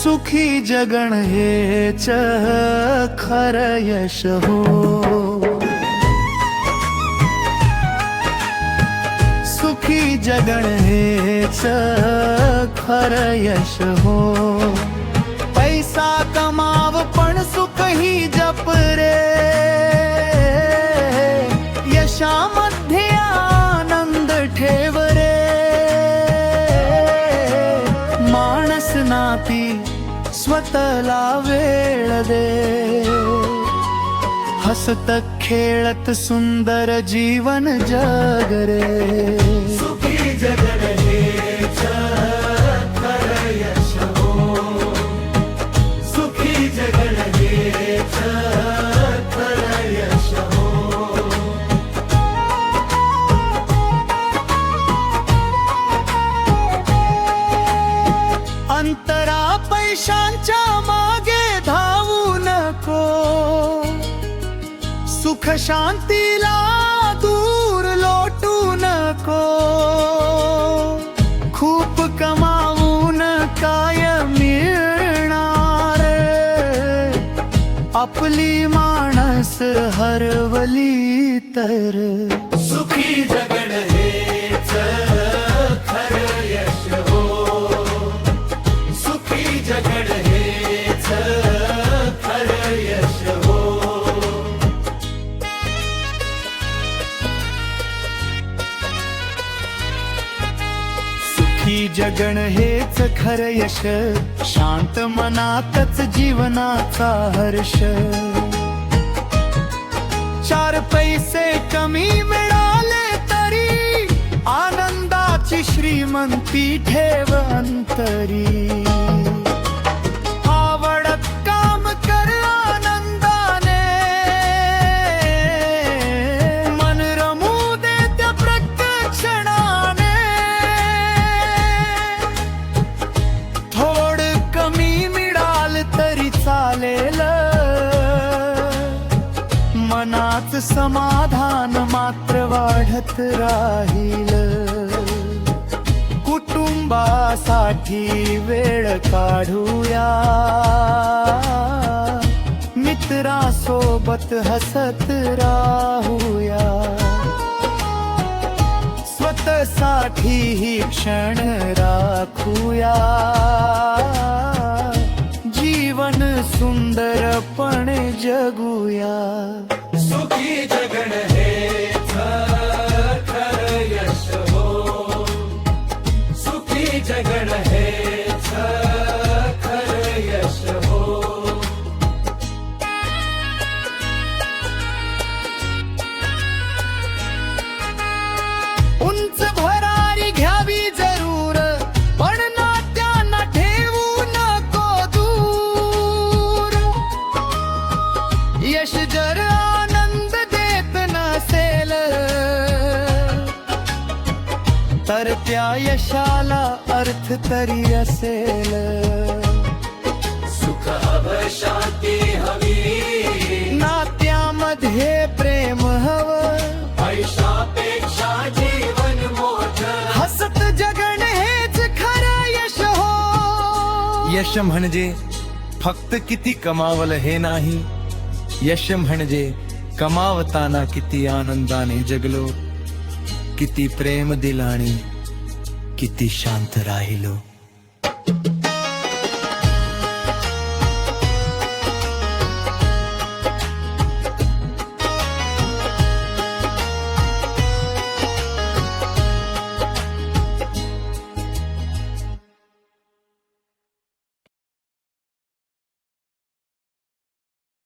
सुखी जगण हेच खरं यश हो. सुखी जगण हेच खरं यश हो. पैसा कमाव पण सुख ही जप रे. यशामध्ये आनंद ठेव रे. माणस नाती स्वतःला वेळ दे. हसत खेळत सुंदर जीवन जग रे. सुखी जगण हेच खरं यश हो. सुखी जगण हेच खरं यश हो. अंतरा पैशांच्या मागे धावू नको. सुख शांतीला दूर लोटू नको. खूप कमावून काय मिळणार. आपली माणस हरवली तर. सुखी जगण हेच खरं यश हो. सुखी जगण हेच खरं यश हो. सुखी जगण हेच खरं यश. शांत मनातच जीवनाचा हर्ष. चार पैसे कमी मिळाले तरी आनंदाची श्रीमंती ठेव अंतरी. आवडत काम कर आनंदाने. मन रमू दे त्या प्रत्यक्षणाने. थोड कमी मिळाल तरी चालेल. मनात समाधान मात्र वाढत राहील. कुटुंबासाठी वेळ काढूया. मित्रासोबत हसत राहूया. स्वतःसाठी ही क्षण राखूया. जीवन सुंदरपणे जगूया. सुखी जगण हेच खरं यश हो. सुखी जगण हेच खरं यश हो. उंच भरारी घ्यावी जरूर पण नात्यांना ठेवू नको दूर. यश जर आनंद देत नसेल तर त्या यशाला अर्थ तरी असेल. सुख हवं शांती हवी. नात्यामध्ये प्रेम हवं. पैशापेक्षा जीवन मोठं. हसत जगण हेच खरं यश हो. यश म्हणजे फक्त किती कमावलं हे नाही. यश म्हणजे कमावताना किती आनंदाने जगलो. किती प्रेम दिला आणि किती शांत राहिलो.